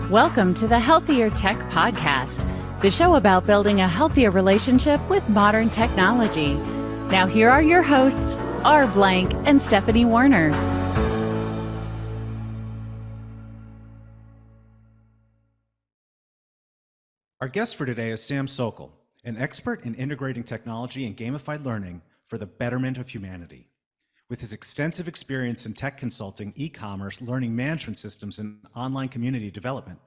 Welcome to the Healthier Tech Podcast, the show about building a healthier relationship with modern technology. Now here are your hosts, R. Blank and Stephanie Warner. Our guest for today is Sam Sokol, an expert in integrating technology and gamified learning for the betterment of humanity. With his extensive experience in tech consulting, e-commerce, learning management systems, and online community development,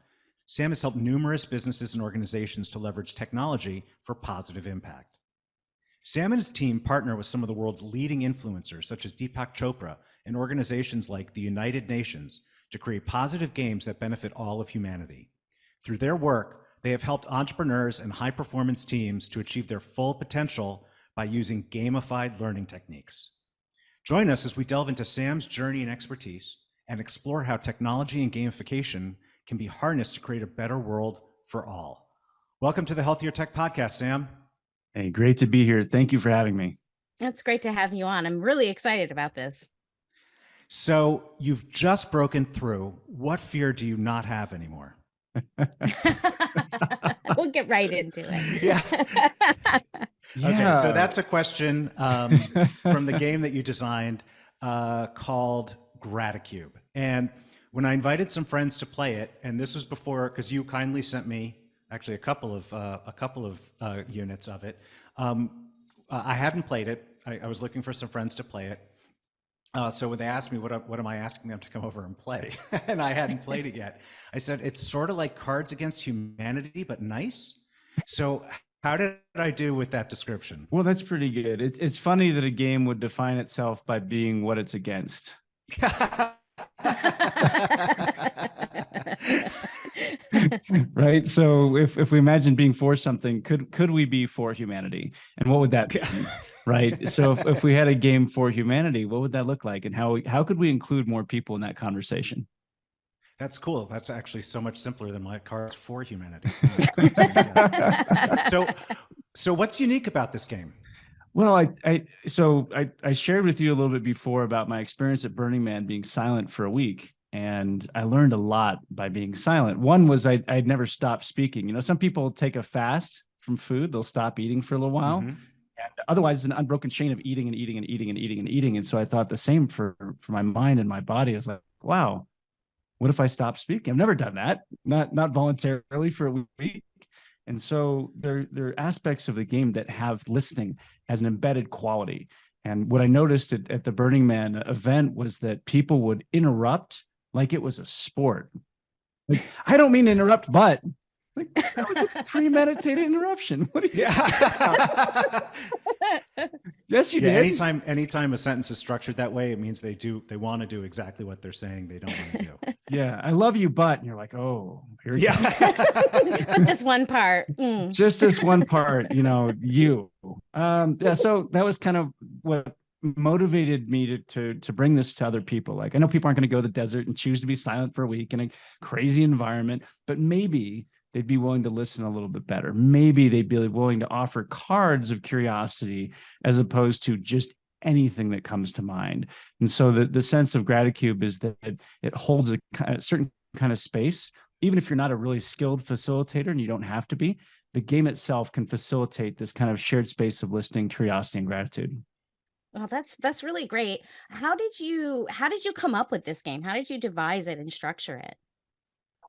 Sam has helped numerous businesses and organizations to leverage technology for positive impact. Sam and his team partner with some of the world's leading influencers, such as Deepak Chopra and organizations like the United Nations, to create positive games that benefit all of humanity. Through their work, they have helped entrepreneurs and high-performance teams to achieve their full potential by using gamified learning techniques. Join us as we delve into Sam's journey and expertise and explore how technology and gamification can be harnessed to create a better world for all. Welcome to the Healthier Tech Podcast, Sam. Hey, great to be here. Thank you for having me. It's great to have you on. I'm really excited about this. So you've just broken through. What fear do you not have anymore? We'll get right into it. Yeah. Okay, so that's a question from the game that you designed called Gratitude. And when I invited some friends to play it, and this was before, because you kindly sent me actually a couple of units of it. I hadn't played it. I was looking for some friends to play it. So when they asked me, what am I asking them to come over and play? And I hadn't played it yet. I said, it's sort of like Cards Against Humanity, but nice. So how did I do with that description? Well, that's pretty good. It's funny that a game would define itself by being what it's against. Right. So if we imagine being for something, could we be for humanity? And what would that be? Right. So if we had a game for humanity, what would that look like? And how could we include more people in that conversation? That's cool. That's actually so much simpler than my Cards for Humanity. So what's unique about this game? Well, I shared with you a little bit before about my experience at Burning Man being silent for a week. And I learned a lot by being silent. One was I'd never stopped speaking. You know, some people take a fast from food. They'll stop eating for a little while. Mm-hmm. And otherwise, it's an unbroken chain of eating and eating and eating and eating and eating. And so I thought the same for my mind and my body. I was like, wow, what if I stop speaking? I've never done that, not voluntarily for a week. And so there are aspects of the game that have listening as an embedded quality. And what I noticed at the Burning Man event was that people would interrupt like it was a sport. Like, I don't mean interrupt, but like that was a premeditated interruption. What do you? Yeah. Yes, you did. Anytime a sentence is structured that way, it means they want to do exactly what they're saying they don't want to do. Yeah, I love you, but and you're like, oh, here you go. This one part. Just this one part, you. Yeah, so that was kind of what motivated me to bring this to other people. Like, I know people aren't going to go to the desert and choose to be silent for a week in a crazy environment, but maybe they'd be willing to listen a little bit better. Maybe they'd be willing to offer cards of curiosity as opposed to just anything that comes to mind. And so the sense of Gratitude is that it holds a certain kind of space. Even if you're not a really skilled facilitator, and you don't have to be, the game itself can facilitate this kind of shared space of listening, curiosity, and gratitude. Well, that's really great. How did you come up with this game? How did you devise it and structure it?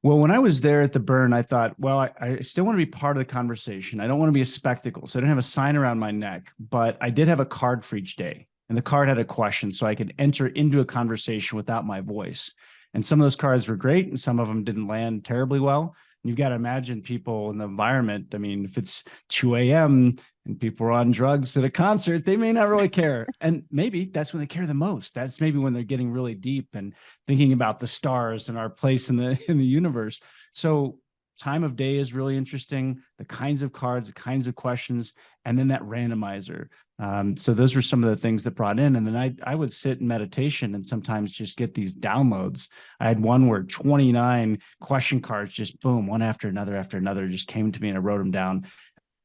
Well, when I was there at the Burn, I thought, well, I still want to be part of the conversation. I don't want to be a spectacle. So I didn't have a sign around my neck, but I did have a card for each day. And the card had a question, so I could enter into a conversation without my voice. And some of those cards were great, and some of them didn't land terribly well. And you've got to imagine people in the environment. I mean, if it's 2 a.m. and people are on drugs at a concert, they may not really care. And maybe that's when they care the most. That's maybe when they're getting really deep and thinking about the stars and our place in the universe. So time of day is really interesting, the kinds of cards, the kinds of questions, and then that randomizer. So those were some of the things that brought in. And then I would sit in meditation and sometimes just get these downloads. I had one where 29 question cards, just boom, one after another, just came to me, and I wrote them down.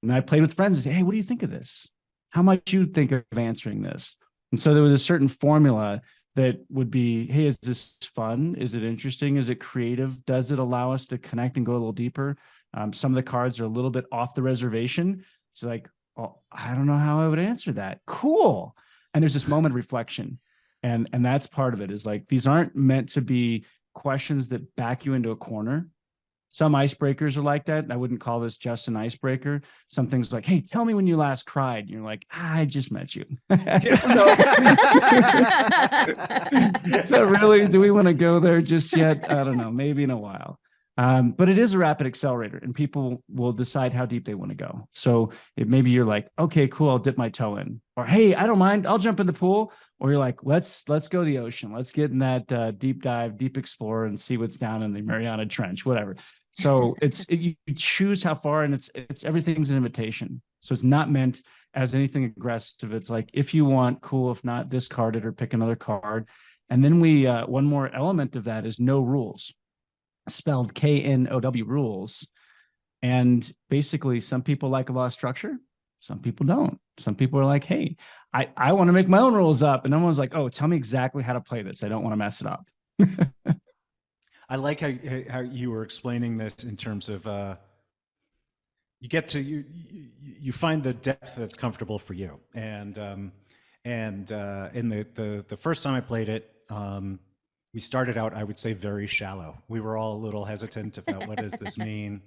And I played with friends and said, hey, what do you think of this? How might you think of answering this? And so there was a certain formula that would be, hey, is this fun? Is it interesting? Is it creative? Does it allow us to connect and go a little deeper? Some of the cards are a little bit off the reservation. So like, oh, I don't know how I would answer that. Cool. And there's this moment of reflection. And that's part of it, is like, these aren't meant to be questions that back you into a corner. Some icebreakers are like that. I wouldn't call this just an icebreaker. Some things like, hey, tell me when you last cried. And you're like, I just met you. So really, do we want to go there just yet? I don't know, maybe in a while. But it is a rapid accelerator, and people will decide how deep they want to go. So maybe you're like, okay, cool, I'll dip my toe in. Or, hey, I don't mind, I'll jump in the pool. Or you're like, let's go to the ocean. Let's get in that deep dive, deep explorer, and see what's down in the Mariana Trench, whatever. So you choose how far, and it's everything's an invitation. So it's not meant as anything aggressive. It's like, if you want, cool. If not, discard it or pick another card. And then one more element of that is no rules, spelled KNOW, rules. And basically, some people like a lot of structure, some people don't. Some people are like, hey, I want to make my own rules up. And everyone's like, oh, tell me exactly how to play this. I don't want to mess it up. I like how you were explaining this in terms of you find the depth that's comfortable for you. And in the first time I played it, we started out, I would say, very shallow. We were all a little hesitant about what does this mean.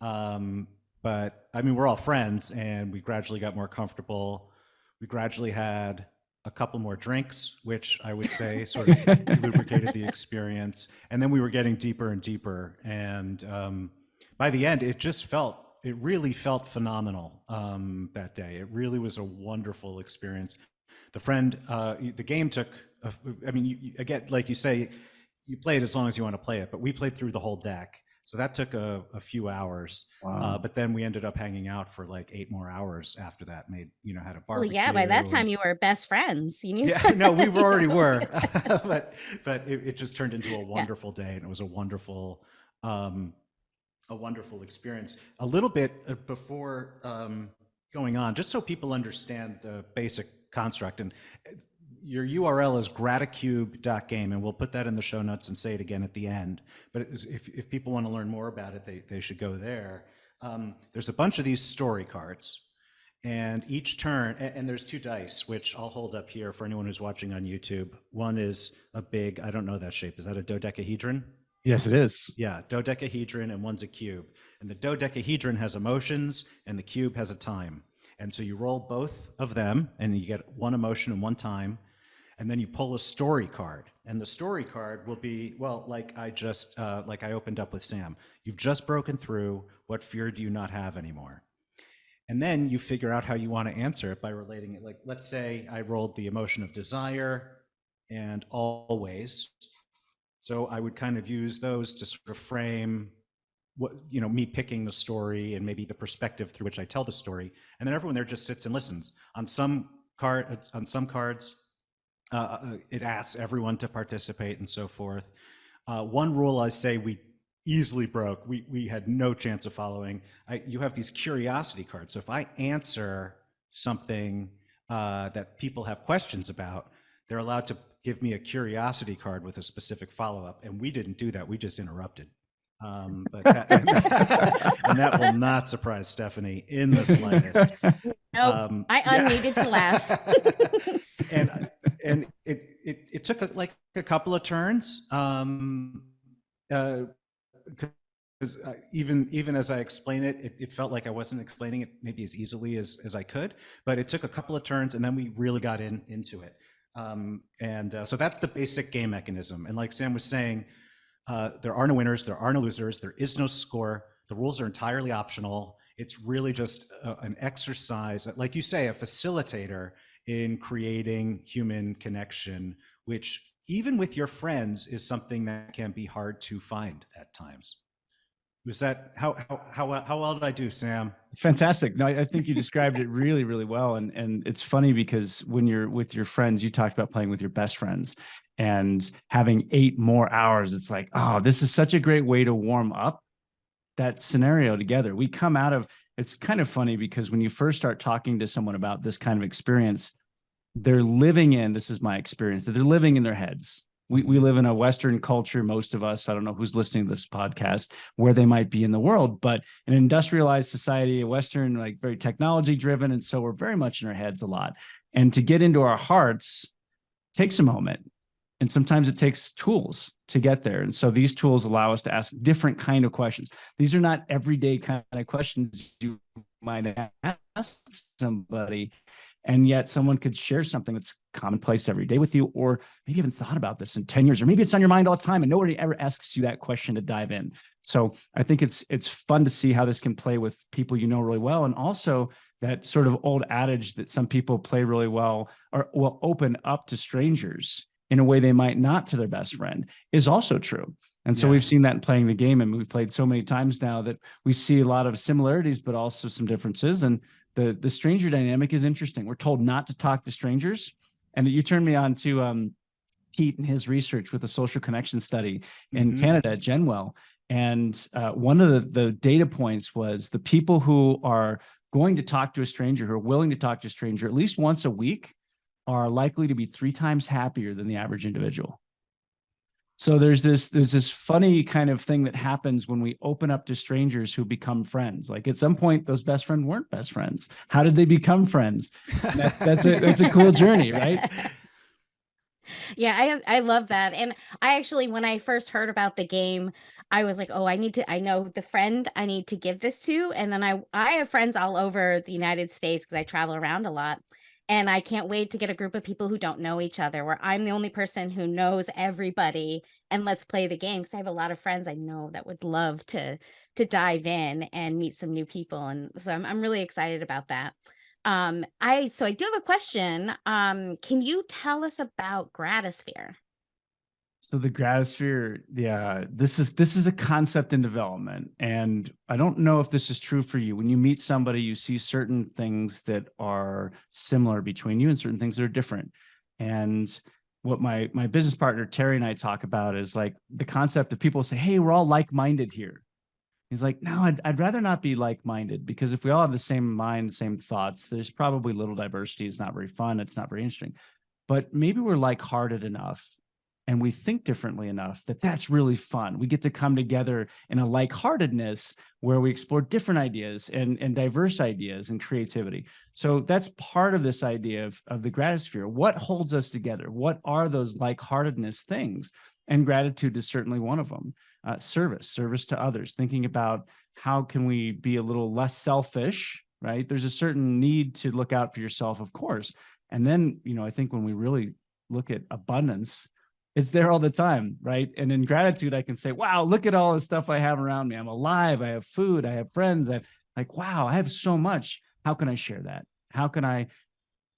But I mean, we're all friends, and we gradually got more comfortable. We gradually had a couple more drinks, which I would say sort of lubricated the experience. And then we were getting deeper and deeper. And by the end, it really felt phenomenal that day. It really was a wonderful experience. The game took, again, like you say, you play it as long as you want to play it, but we played through the whole deck. So that took a few hours. Wow. But then we ended up hanging out for like 8 more hours after that, had a barbecue. Well, yeah, by that time you were best friends. You knew. Yeah, no, we already were. but it just turned into a wonderful day, and it was a wonderful experience. A little bit before going on, just so people understand the basic construct, and your URL is gratacube.game, and we'll put that in the show notes and say it again at the end. But if people want to learn more about it, they should go there. There's a bunch of these story cards, and each turn, and there's 2 dice, which I'll hold up here for anyone who's watching on YouTube. One is a big, I don't know that shape. Is that a dodecahedron? Yes, it is. Yeah, dodecahedron, and one's a cube. And the dodecahedron has emotions, and the cube has a time. And so you roll both of them, and you get 1 emotion and 1 time. And then you pull a story card, and the story card will be, well, like I opened up with Sam. You've just broken through. What fear do you not have anymore? And then you figure out how you want to answer it by relating it. Like, let's say I rolled the emotion of desire and always. So I would kind of use those to sort of frame what, me picking the story and maybe the perspective through which I tell the story. And then everyone there just sits and listens. On some cards, it asks everyone to participate and so forth. One rule I say we easily broke, we had no chance of following. You have these curiosity cards. So if I answer something that people have questions about, they're allowed to give me a curiosity card with a specific follow-up. And we didn't do that. We just interrupted. And that will not surprise Stephanie in the slightest. Nope, I unneeded to laugh. and it took a couple of turns, because even as I explain it, it felt like I wasn't explaining it maybe as easily as I could, but it took a couple of turns, and then we really got into it. So that's the basic game mechanism. And like Sam was saying, there are no winners, there are no losers, there is no score. The rules are entirely optional. It's really just an exercise, like you say, a facilitator in creating human connection, which even with your friends is something that can be hard to find at times. Was that how well did I do, Sam? Fantastic. No, I think you described it really, really well. And it's funny because when you're with your friends, you talked about playing with your best friends and having 8 more hours. It's like, oh, this is such a great way to warm up that scenario together. We come out of, it's kind of funny because when you first start talking to someone about this kind of experience, they're living in, this is my experience, that they're living in their heads. We live in a Western culture, most of us, I don't know who's listening to this podcast, where they might be in the world, but an industrialized society, a Western, like very technology driven. And so we're very much in our heads a lot. And to get into our hearts takes a moment. And sometimes it takes tools to get there. And so these tools allow us to ask different kind of questions. These are not everyday kind of questions you might ask somebody. And yet someone could share something that's commonplace every day with you, or maybe you haven't thought about this in 10 years, or maybe it's on your mind all the time and nobody ever asks you that question to dive in. So I think it's fun to see how this can play with people you know really well. And also that sort of old adage that some people play really well or will open up to strangers in a way they might not to their best friend is also true. And so we've seen that in playing the game, and we've played so many times now that we see a lot of similarities, but also some differences. And the stranger dynamic is interesting. We're told not to talk to strangers. And you turned me on to Pete and his research with the social connection study in Canada at Genwell. And one of the data points was the people who are going to talk to a stranger, who are willing to talk to a stranger at least once a week, are likely to be 3 times happier than the average individual. So there's this funny kind of thing that happens when we open up to strangers who become friends. Like at some point, those best friends weren't best friends. How did they become friends? That's a cool journey, right? Yeah, I love that. And I actually, when I first heard about the game, I was like, oh, I know the friend I need to give this to. And then I have friends all over the United States because I travel around a lot. And I can't wait to get a group of people who don't know each other, where I'm the only person who knows everybody, and let's play the game. Because I have a lot of friends I know that would love to dive in and meet some new people. And so I'm really excited about that. I do have a question. Can you tell us about Gratisphere? So the gratosphere, yeah, this is a concept in development. And I don't know if this is true for you. When you meet somebody, you see certain things that are similar between you and certain things that are different. And what my business partner, Terry, and I talk about is like the concept of people say, hey, we're all like-minded here. He's like, no, I'd rather not be like-minded, because if we all have the same mind, same thoughts, there's probably little diversity. It's not very fun. It's not very interesting. But maybe we're like-hearted enough and we think differently enough that that's really fun. We get to come together in a like-heartedness where we explore different ideas and diverse ideas and creativity. So that's part of this idea of the gratisphere. What holds us together? What are those like-heartedness things? And gratitude is certainly one of them. Service to others, thinking about how can we be a little less selfish, right? There's a certain need to look out for yourself, of course. And then, I think when we really look at abundance, it's there all the time, right? And in gratitude, I can say, wow, look at all the stuff I have around me. I'm alive. I have food. I have friends. Wow, I have so much. How can I share that? How can I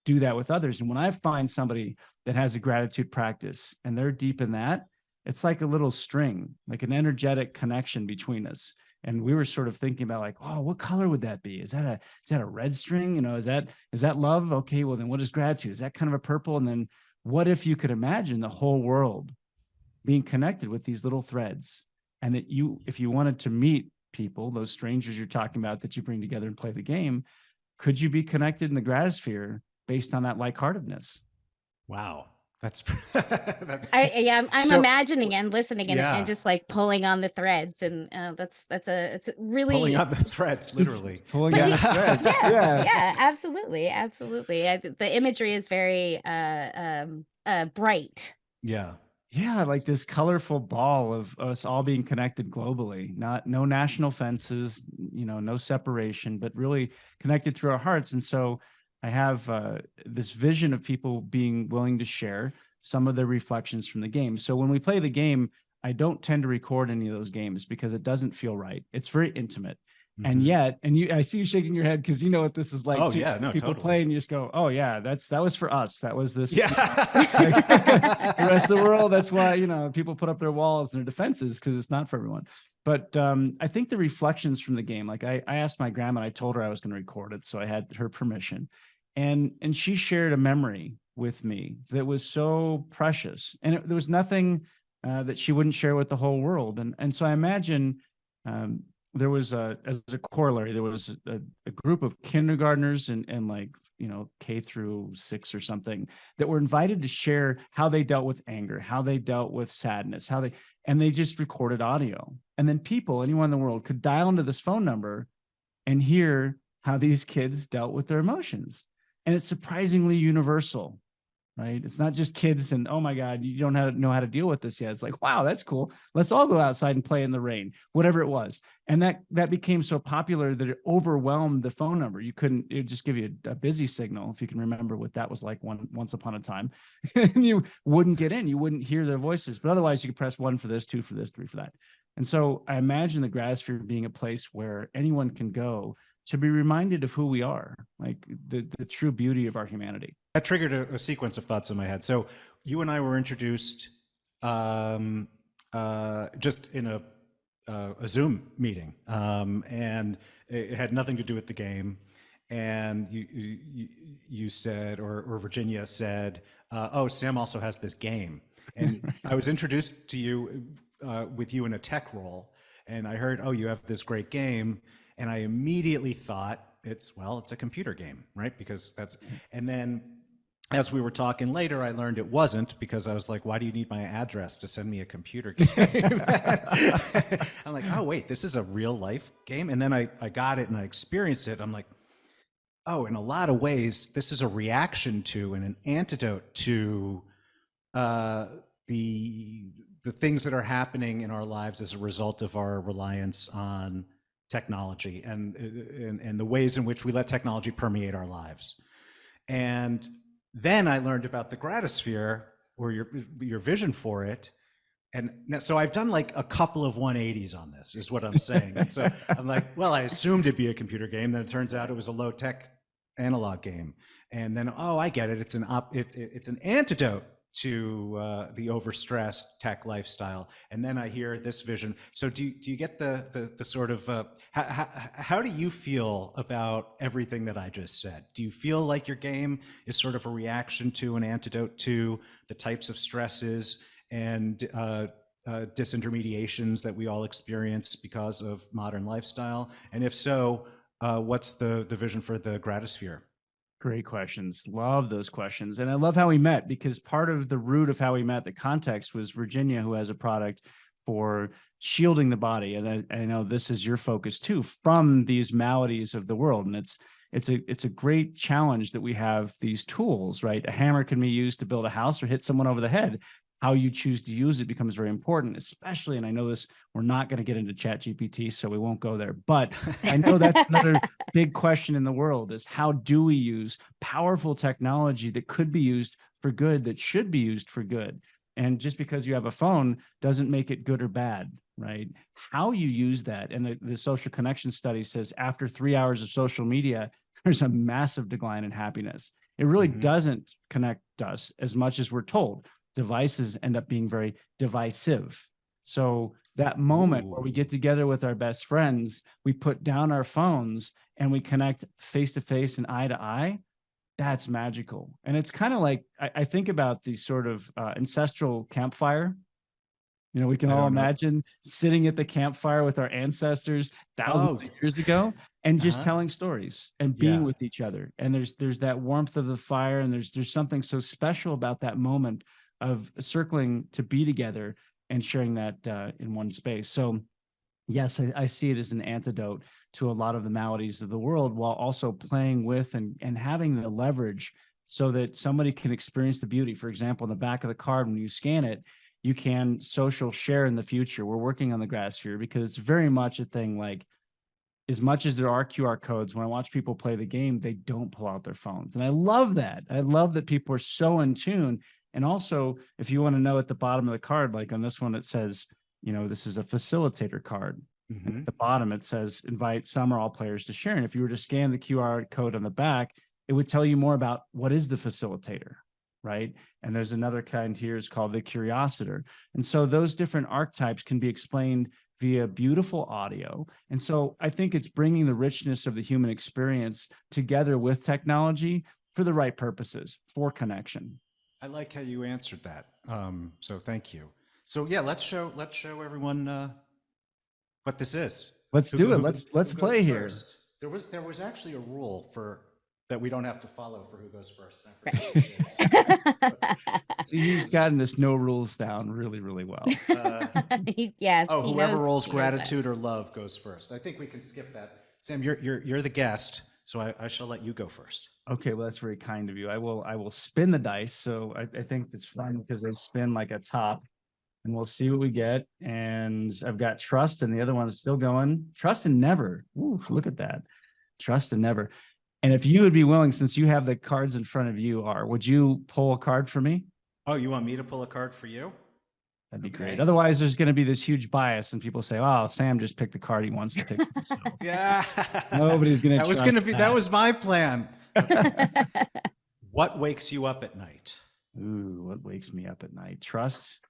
do that with others? And when I find somebody that has a gratitude practice and they're deep in that, it's like a little string, like an energetic connection between us. And we were sort of thinking about like, oh, what color would that be? Is that a red string? Is that love? Okay, well then what is gratitude? Is that kind of a purple? And then what if you could imagine the whole world being connected with these little threads, and that if you wanted to meet people, those strangers you're talking about that you bring together and play the game, could you be connected in the gratisphere based on that like-heartedness? Wow. That's I'm imagining and listening and just like pulling on the threads, and it's really pulling on the threads, literally pulling on the threads. Yeah, absolutely. The imagery is very bright. Yeah, like this colorful ball of us all being connected globally, no national fences, no separation, but really connected through our hearts. And so I have this vision of people being willing to share some of their reflections from the game. So when we play the game, I don't tend to record any of those games because it doesn't feel right. It's very intimate. Mm-hmm. And yet, I see you shaking your head because you know what this is like. Oh, too. Yeah, no, people totally. play and you just go, oh yeah, that was for us. That was this. Yeah. The rest of the world. That's why, people put up their walls and their defenses because it's not for everyone. But I think the reflections from the game, like I asked my grandma, I told her I was going to record it. So I had her permission. And she shared a memory with me that was so precious. And there was nothing that she wouldn't share with the whole world. And so I imagine there was as a corollary, there was a group of kindergartners and like K-6 or something, that were invited to share how they dealt with anger, how they dealt with sadness, and they just recorded audio. And then anyone in the world, could dial into this phone number and hear how these kids dealt with their emotions. And it's surprisingly universal, right? It's not just kids and, oh my God, you don't know how to deal with this yet. It's like, wow, that's cool. Let's all go outside and play in the rain, whatever it was. And that became so popular that it overwhelmed the phone number. It would just give you a busy signal, if you can remember what that was like once upon a time. And you wouldn't get in, you wouldn't hear their voices. But otherwise, you could press 1 for this, 2 for this, 3 for that. And so I imagine the Gratosphere being a place where anyone can go to be reminded of who we are, like the true beauty of our humanity. That triggered a sequence of thoughts in my head. So you and I were introduced just in a Zoom meeting, and it had nothing to do with the game. And you said, or Virginia said, "Oh, Sam also has this game." And I was introduced to you with you in a tech role, and I heard, "Oh, you have this great game." And I immediately thought it's a computer game, right? Because and then as we were talking later, I learned it wasn't, because I was like, why do you need my address to send me a computer game? I'm like, oh, wait, this is a real life game? And then I got it and I experienced it. I'm like, oh, in a lot of ways, this is a reaction to and an antidote to the things that are happening in our lives as a result of our reliance on technology and the ways in which we let technology permeate our lives. And then I learned about the Gratosphere, or your vision for it. And so I've done like a couple of 180s on this, is what I'm saying. And so I'm like, well, I assumed it'd be a computer game. Then it turns out it was a low tech analog game. And then, oh, I get it. It's an antidote to the overstressed tech lifestyle. And then I hear this vision. So do you get the sort of how do you feel about everything that I just said? Do you feel like your game is sort of a reaction to, an antidote to the types of stresses and disintermediations that we all experience because of modern lifestyle? And if so, what's the vision for the Gratosphere? Great questions. Love those questions. And I love how we met, because part of the root of how we met, the context, was Virginia, who has a product for shielding the body. And I know this is your focus too, from these maladies of the world. And it's a great challenge that we have these tools, right? A hammer can be used to build a house or hit someone over the head. How you choose to use it becomes very important, especially, and I know this, we're not going to get into ChatGPT, so we won't go there, but I know that's another big question in the world, is how do we use powerful technology that could be used for good, that should be used for good? And just because you have a phone doesn't make it good or bad, right? How you use that, and the social connection study says after 3 hours of social media, there's a massive decline in happiness. It really doesn't connect us as much as we're told. Devices end up being very divisive. So that moment where we get together with our best friends, we put down our phones and we connect face to face and eye to eye, that's magical. And it's kind of like, I think about the sort of ancestral campfire. You know, we can all imagine sitting at the campfire with our ancestors thousands of years ago and just telling stories and being with each other. And there's that warmth of the fire, and there's something so special about that moment of circling to be together and sharing that in one space. So yes, I see it as an antidote to a lot of the maladies of the world, while also playing with and having the leverage so that somebody can experience the beauty. For example, in the back of the card, when you scan it, you can social share in the future. We're working on the Gratosphere because it's very much a thing, like, as much as there are QR codes, when I watch people play the game, they don't pull out their phones. And I love that. I love that people are so in tune. And also, if you want to know, at the bottom of the card, like on this one, it says, this is a facilitator card. At the bottom, it says, invite some or all players to share. And if you were to scan the QR code on the back, it would tell you more about what is the facilitator, right? And there's another kind here, is called the curiositor. And so those different archetypes can be explained via beautiful audio. And so I think it's bringing the richness of the human experience together with technology for the right purposes, for connection. I like how you answered that. So thank you. So yeah, let's show everyone what this is. Let's do it. Let's play here. There was actually a rule for that we don't have to follow for who goes first. I forget who it is. See, he's gotten this no rules down really, really well. Yes. Oh, he whoever knows- rolls he knows that. gratitude or love goes first. I think we can skip that. Sam, you're the guest, so I shall let you go first. Okay, well, that's very kind of you. I will spin the dice. So I think it's fun because they spin like a top, and we'll see what we get. And I've got trust, and the other one is still going. Trust and never. Ooh, look at that. Trust and never. And if you would be willing, since you have the cards in front of you, would you pull a card for me? Oh, you want me to pull a card for you? That'd be Okay. great. Otherwise, there's going to be this huge bias, and people say, "Oh, Sam just picked the card he wants to pick." So Yeah. nobody's going to. That was going to be. That was my plan. What wakes you up at night? Ooh, what wakes me up at night? Trust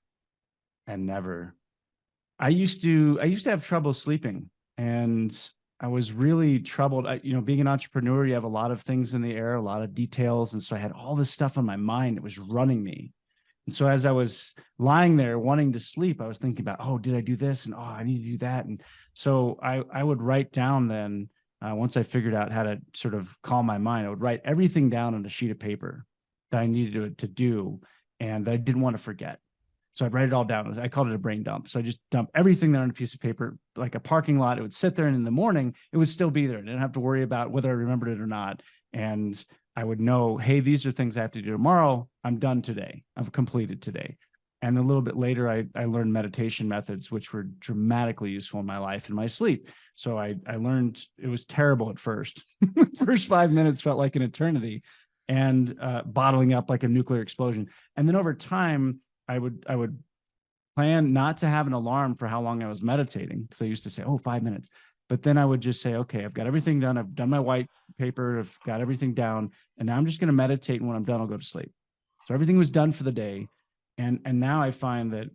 and never. I used to have trouble sleeping, and I was really troubled. Being an entrepreneur, you have a lot of things in the air, a lot of details. And so I had all this stuff on my mind. It was running me. And so as I was lying there wanting to sleep, I was thinking about, oh, did I do this? And, oh, I need to do that. And so I would write down then, once I figured out how to sort of calm my mind, I would write everything down on a sheet of paper that I needed to do and that I didn't want to forget. So I'd write it all down. I called it a brain dump. So I just dump everything there on a piece of paper, like a parking lot. It would sit there, and in the morning, it would still be there. I didn't have to worry about whether I remembered it or not. And I would know, hey, these are things I have to do tomorrow. I'm done today. I've completed today. And a little bit later, I learned meditation methods, which were dramatically useful in my life and my sleep. So I learned, it was terrible at first. First 5 minutes felt like an eternity, and bottling up like a nuclear explosion. And then over time, I would plan not to have an alarm for how long I was meditating, because I used to say, 5 minutes. But then I would just say, okay, I've got everything done. I've done my white paper. I've got everything down. And now I'm just going to meditate. And when I'm done, I'll go to sleep. So everything was done for the day. And now I find that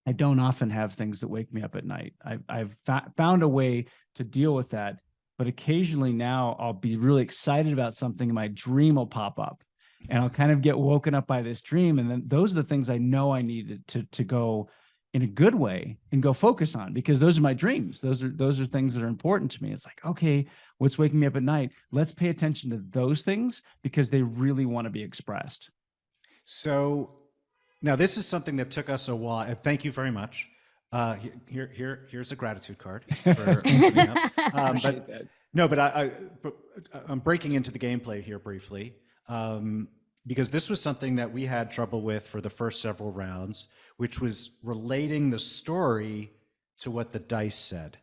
I don't often have things that wake me up at night. I've found a way to deal with that. But occasionally now I'll be really excited about something and my dream will pop up. And I'll kind of get woken up by this dream. And then those are the things I know I needed to go in a good way and go focus on, because those are my dreams. Those are things that are important to me. It's like, okay, what's waking me up at night? Let's pay attention to those things because they really want to be expressed. So now this is something that took us a while. Thank you very much. Here's a gratitude card for opening up. But I'm breaking into the gameplay here briefly. Because this was something that we had trouble with for the first several rounds, which was relating the story to what the dice said.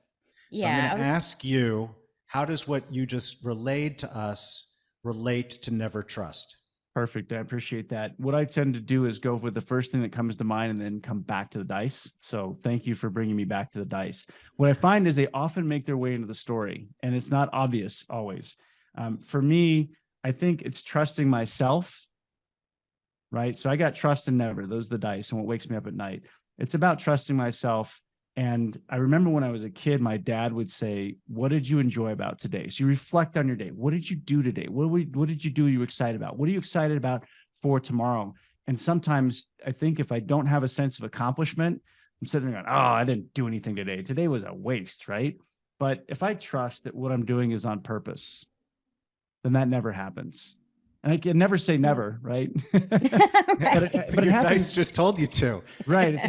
So I'm going to ask you, how does what you just relayed to us relate to never trust? Perfect. I appreciate that. What I tend to do is go with the first thing that comes to mind and then come back to the dice. So thank you for bringing me back to the dice. What I find is they often make their way into the story, and it's not obvious always. For me, I think it's trusting myself, right? So I got trust and never. Those are the dice and what wakes me up at night. It's about trusting myself. And I remember when I was a kid, my dad would say, what did you enjoy about today? So you reflect on your day. What did you do today? What did you do you were excited about? What are you excited about for tomorrow? And sometimes I think if I don't have a sense of accomplishment, I'm sitting there going, I didn't do anything today. Today was a waste, right? But if I trust that what I'm doing is on purpose, then that never happens. And I can never say never, right? but your dice just told you to. Right. It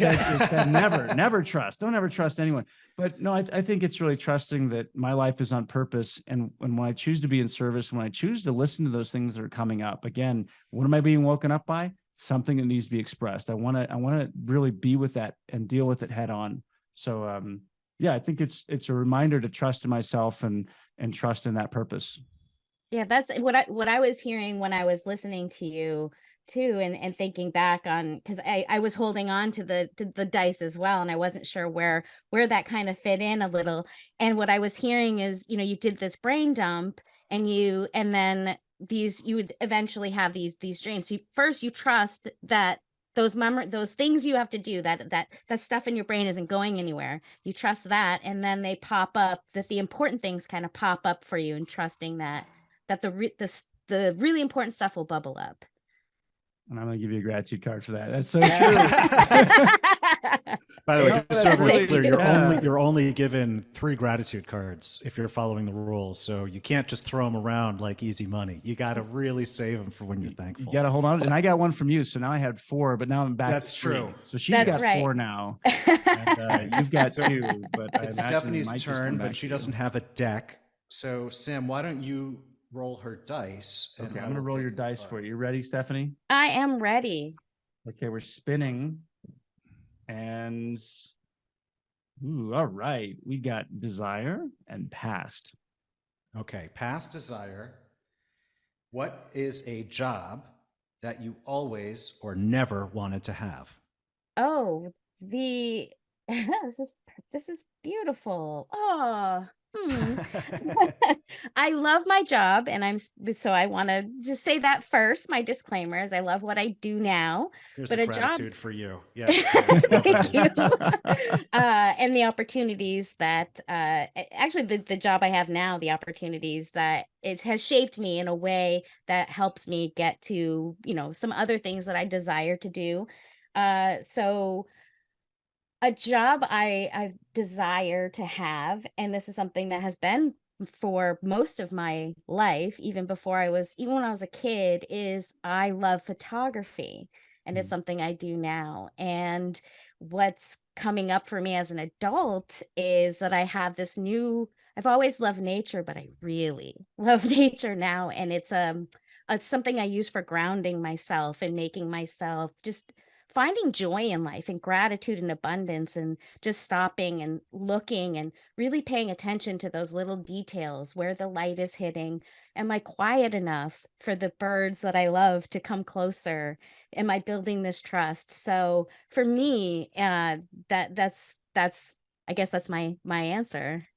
said never trust. Don't ever trust anyone. But no, I think it's really trusting that my life is on purpose. And when I choose to be in service, when I choose to listen to those things that are coming up, again, what am I being woken up by? Something that needs to be expressed. I want to really be with that and deal with it head on. So I think it's a reminder to trust in myself and trust in that purpose. Yeah, that's what I was hearing when I was listening to you too, and thinking back on, because I was holding on to the dice as well, and I wasn't sure where that kind of fit in a little. And what I was hearing is, you did this brain dump, and then you would eventually have these dreams. So first you trust that those things you have to do, that stuff in your brain isn't going anywhere. You trust that, and then they pop up, that the important things kind of pop up for you, and trusting that the really important stuff will bubble up. And I'm going to give you a gratitude card for that. That's so true. By the way, No, just so that's everyone's really- clear, yeah. you're only given 3 gratitude cards if you're following the rules. So you can't just throw them around like easy money. You got to really save them for when you're You thankful. got to hold on. And I got one from you. So now I had 4, but now I'm back That's to 3. true. So she's That's got right. 4 now. And you've got 2, but I It's imagine it Stephanie's might just turn, come back but she to you. doesn't have a deck. So Sam, why don't you roll her dice? And Okay, I I'm going to will roll pick your a dice card. for you. You ready, Stephanie? I am ready. Okay, we're spinning. And ooh, all right. We got desire and past. Okay, past desire. What is a job that you always or never wanted to have? Oh, the this is beautiful. Oh, I love my job, and so I want to just say that first. My disclaimer is I love what I do now, Here's but a a job. gratitude for you. Yeah. Well Thank done. you. And the opportunities that actually the job I have now, the opportunities that it has shaped me in a way that helps me get to, some other things that I desire to do. So a job I desire to have, and this is something that has been for most of my life, even when I was a kid, is I love photography, and it's Mm. something I do now. And what's coming up for me as an adult is that I have I've always loved nature, but I really love nature now, and it's something I use for grounding myself and making myself just finding joy in life and gratitude and abundance, and just stopping and looking and really paying attention to those little details, where the light is hitting. Am I quiet enough for the birds that I love to come closer? Am I building this trust? So for me, that's I guess that's my answer.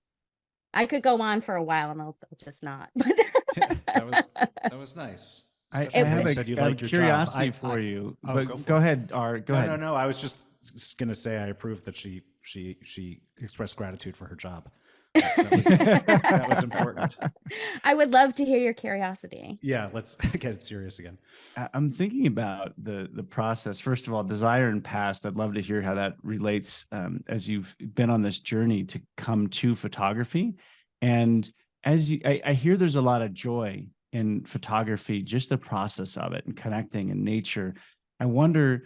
I could go on for a while, and I'll just not. That was nice. I Especially when have you a, said you I have like a your curiosity job. for you. Oh, But go for go it. ahead, Art. Go ahead. No. I was just gonna say I approved that she expressed gratitude for her job. That was important. I would love to hear your curiosity. Yeah, let's get serious again. I'm thinking about the process. First of all, desire and past. I'd love to hear how that relates as you've been on this journey to come to photography. And I hear there's a lot of joy in photography, just the process of it and connecting in nature. I wonder,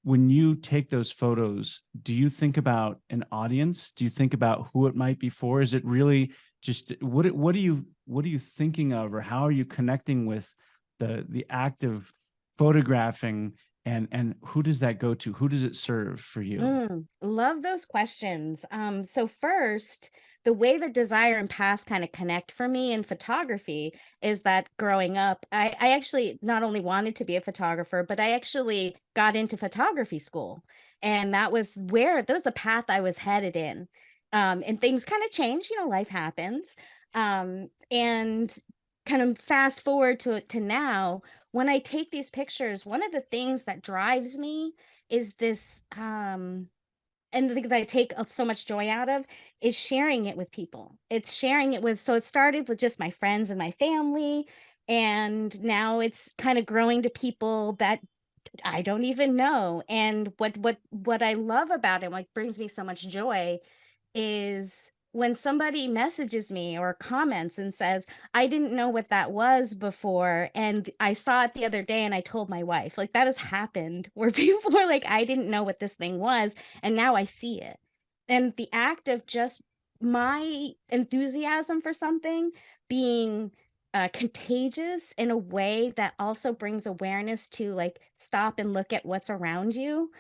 when you take those photos, do you think about an audience? Do you think about who it might be for? Is it really just what are you thinking of, or how are you connecting with the act of photographing, and who does that go to? Who does it serve for you? Love those questions. So first, the way that desire and past kind of connect for me in photography is that growing up, I actually not only wanted to be a photographer, but I actually got into photography school. And that was the path I was headed in. And things kind of change, life happens. And kind of fast forward to now, when I take these pictures, one of the things that drives me is this and the thing that I take so much joy out of is sharing it with people. It's sharing it with, so it started with just my friends and my family, and now it's kind of growing to people that I don't even know. And what I love about it, what brings me so much joy, is when somebody messages me or comments and says, I didn't know what that was before, and I saw it the other day and I told my wife. Like, that has happened where people are like, I didn't know what this thing was, and now I see it. And the act of just my enthusiasm for something being contagious in a way that also brings awareness to, like, stop and look at what's around you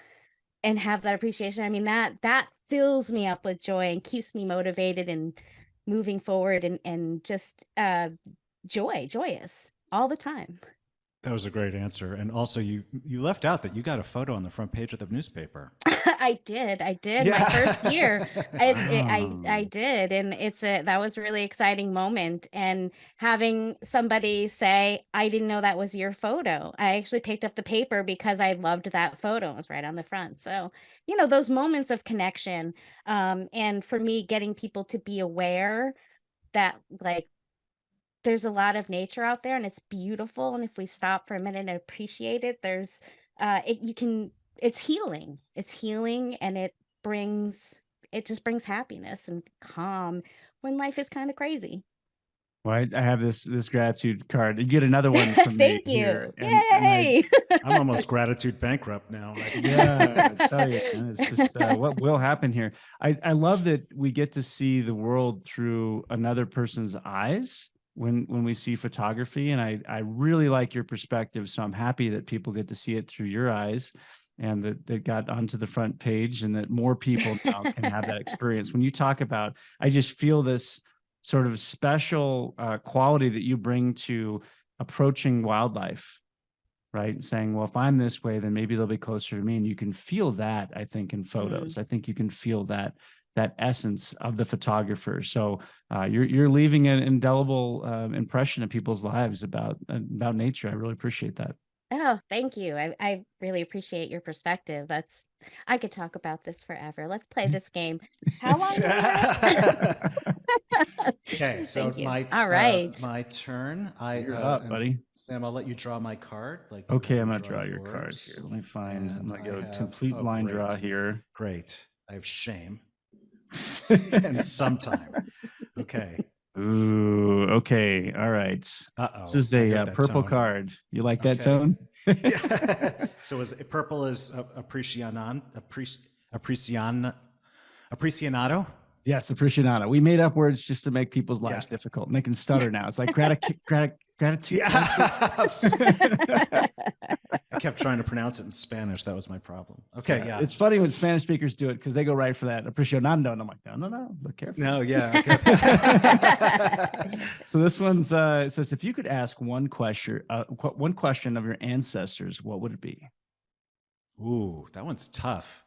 and have that appreciation. I mean, that fills me up with joy and keeps me motivated and moving forward, and just joyous all the time. That was a great answer. And also you left out that you got a photo on the front page of the newspaper. I did. Yeah. My first year, I Wow. did, and that was a really exciting moment. And having somebody say, "I didn't know that was your photo." I actually picked up the paper because I loved that photo. It was right on the front. So, those moments of connection, and for me, getting people to be aware that, like, there's a lot of nature out there and it's beautiful, and if we stop for a minute and appreciate it, there's you can it's healing. It's healing, and it just brings happiness and calm when life is kind of crazy. Well, I have this gratitude card. You get another one from me Thank here, you. and Yay. I'm almost gratitude bankrupt now. yeah, I tell you, man, it's just what will happen here. I love that we get to see the world through another person's eyes when we see photography, and I really like your perspective. So I'm happy that people get to see it through your eyes, and that got onto the front page, and that more people now can have that experience. When you talk about, I just feel this sort of special quality that you bring to approaching wildlife, right? Saying, well, if I'm this way, then maybe they'll be closer to me. And you can feel that, I think, in photos. I think you can feel that essence of the photographer. So you're leaving an indelible impression of people's lives about nature. I really appreciate that. Oh, thank you. I really appreciate your perspective. I could talk about this forever. Let's play this game. How long do we have? Okay, so All right. my turn. You're up, buddy. Sam, I'll let you draw my card. Okay, I'm gonna draw your card here. Let me find. I'm gonna go complete line draw here. Great. I have shame and sometime. Okay. Ooh. Okay. All right. This is a purple card. You like that tone? So purple is apprecianado? Yes, apprecianado. We made up words just to make people's lives difficult. They can stutter now. It's like gratitude. Yeah. I kept trying to pronounce it in Spanish. That was my problem. Okay, yeah. It's funny when Spanish speakers do it because they go right for that apprecianado, and I'm like, no, be careful. No, yeah. Okay. So this one's it says, if you could ask one question of your ancestors, what would it be? Ooh, that one's tough.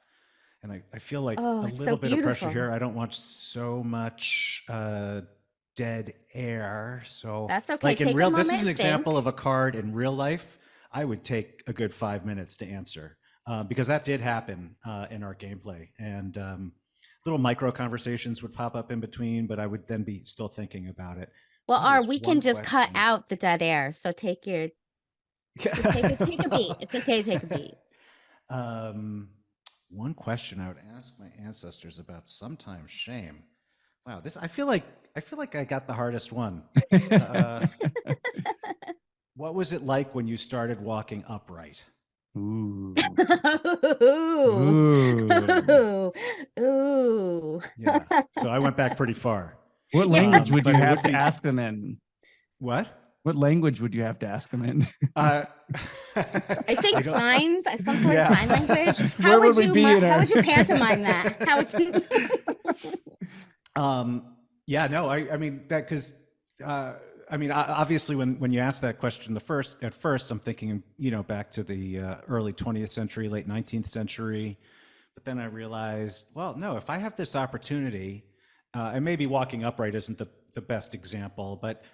And I feel like a little so bit of pressure here. I don't want so much dead air. So that's okay. Like in real, this is an example of a card in real life. I would take a good 5 minutes to answer because that did happen in our gameplay, and little micro conversations would pop up in between, but I would then be still thinking about it. Well, we can just cut out the dead air. So take a beat. It's okay. Take a beat. One question I would ask my ancestors about sometimes shame. Wow, I feel like I got the hardest one. What was it like when you started walking upright? Ooh. Ooh. Yeah. So I went back pretty far. What language would you have to ask them in? What? What language would you have to ask them in? I think signs, some sort of sign language. How would you pantomime that? How would you? Yeah, no, I mean that because I mean obviously when you ask that question at first I'm thinking back to the early 20th century, late 19th century, but then I realized, well, no, if I have this opportunity, and maybe walking upright isn't the best example, but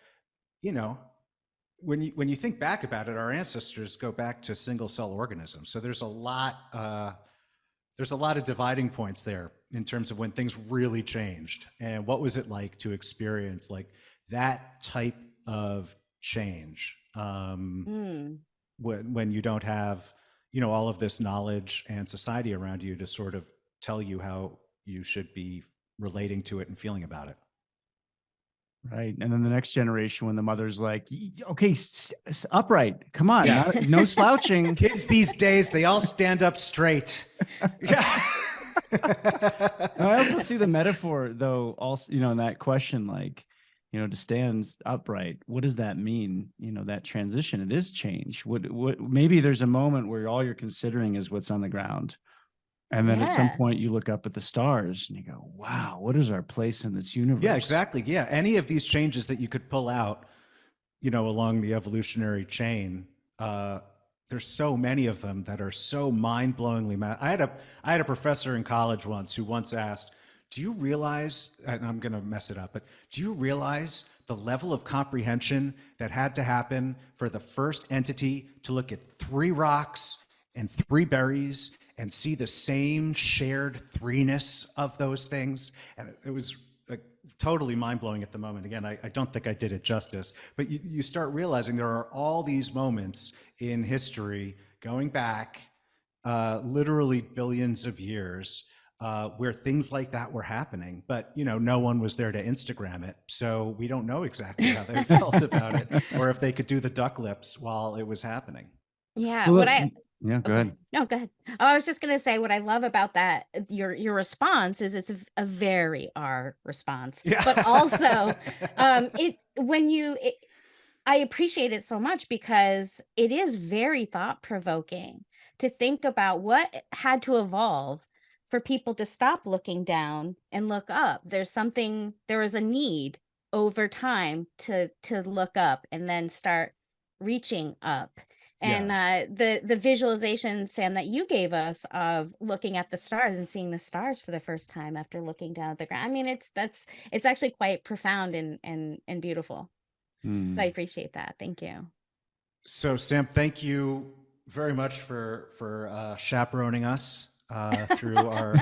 when you think back about it, our ancestors go back to single cell organisms. So there's a lot of dividing points there in terms of when things really changed, and what was it like to experience like that type of change when you don't have all of this knowledge and society around you to sort of tell you how you should be relating to it and feeling about it. Right. And then the next generation, when the mother's like, okay, upright, come on, no slouching. Kids these days, they all stand up straight. Yeah. I also see the metaphor, though, also, in that question, like, to stand upright, what does that mean? That transition, it is change. What maybe there's a moment where all you're considering is what's on the ground. And then at some point you look up at the stars and you go, wow, what is our place in this universe? Yeah, exactly. Yeah. Any of these changes that you could pull out, along the evolutionary chain, there's so many of them that are so mind-blowingly I had a professor in college once who once asked, do you realize, and I'm going to mess it up, but do you realize the level of comprehension that had to happen for the first entity to look at 3 rocks and 3 berries and see the same shared 3-ness of those things? And it was like totally mind-blowing at the moment. Again, I don't think I did it justice, but you start realizing there are all these moments in history going back literally billions of years, where things like that were happening, but no one was there to Instagram it, so we don't know exactly how they felt about it, or if they could do the duck lips while it was happening. Yeah. Well, Yeah, go ahead. No, go ahead. Oh, I was just going to say what I love about that, your response is it's a very R response, Yeah. but also I appreciate it so much because it is very thought provoking to think about what had to evolve for people to stop looking down and look up. There was a need over time to look up and then start reaching up. And the visualization, Sam, that you gave us of looking at the stars and seeing the stars for the first time after looking down at the ground. I mean, it's actually quite profound and beautiful. So I appreciate that. Thank you. So Sam, thank you very much for chaperoning us through our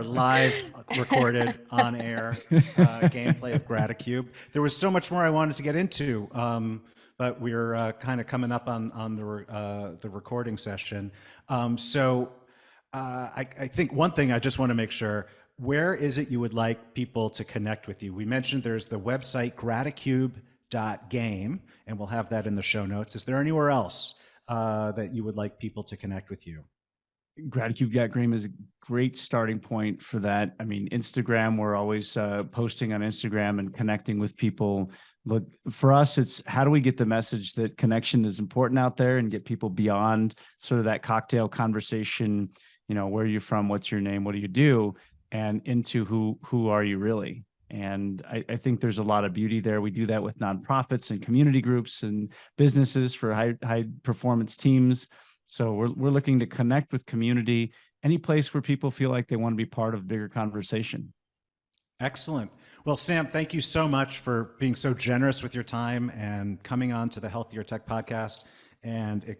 live recorded on air gameplay of Gratitude. There was so much more I wanted to get into, but we're kind of coming up on the recording session. So I think one thing I just want to make sure, where is it you would like people to connect with you? We mentioned there's the website gratitude.game, and we'll have that in the show notes. Is there anywhere else that you would like people to connect with you? Gratitude.game is a great starting point for that. I mean, Instagram, we're always posting on Instagram and connecting with people. Look, for us, it's how do we get the message that connection is important out there and get people beyond sort of that cocktail conversation, where are you from, what's your name, what do you do, and into who are you really? And I think there's a lot of beauty there. We do that with nonprofits and community groups and businesses for high performance teams. So we're looking to connect with community, any place where people feel like they want to be part of a bigger conversation. Excellent. Well, Sam, thank you so much for being so generous with your time and coming on to the Healthier Tech podcast and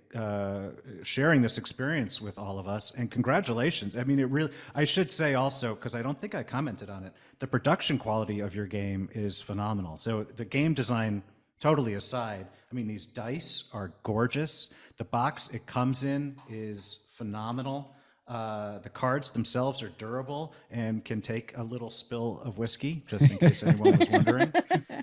sharing this experience with all of us. And congratulations. I mean, I should say also, because I don't think I commented on it, the production quality of your game is phenomenal. So the game design totally aside, I mean, these dice are gorgeous. The box it comes in is phenomenal. The cards themselves are durable and can take a little spill of whiskey, just in case anyone was wondering.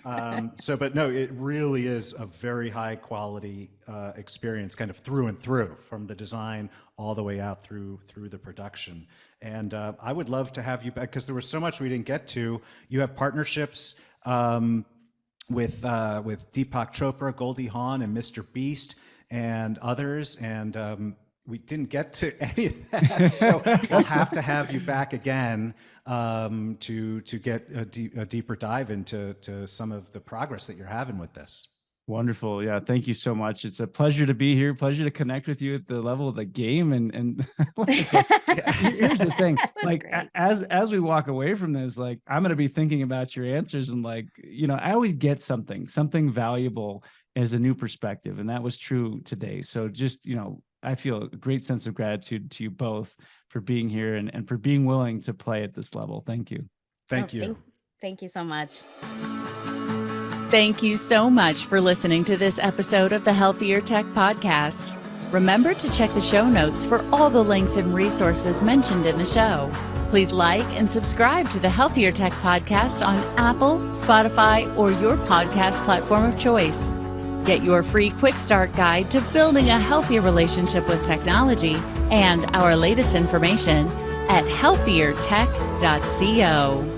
But no, it really is a very high quality experience, kind of through and through, from the design all the way out through the production. And I would love to have you back, because there was so much we didn't get to. You have partnerships with Deepak Chopra, Goldie Hawn, and Mr. Beast, and others, and we didn't get to any of that, so we'll have to have you back again to get a deeper dive into some of the progress that you're having with this. Wonderful. Yeah. Thank you so much. It's a pleasure to be here. Pleasure to connect with you at the level of the game. And here's the thing, like, as we walk away from this, like, I'm going to be thinking about your answers and I always get something valuable as a new perspective. And that was true today. So just, I feel a great sense of gratitude to you both for being here and for being willing to play at this level. Thank you. Thank you. Thank you so much. Thank you so much for listening to this episode of the Healthier Tech Podcast. Remember to check the show notes for all the links and resources mentioned in the show. Please like and subscribe to the Healthier Tech Podcast on Apple, Spotify, or your podcast platform of choice. Get your free quick start guide to building a healthier relationship with technology and our latest information at healthiertech.co.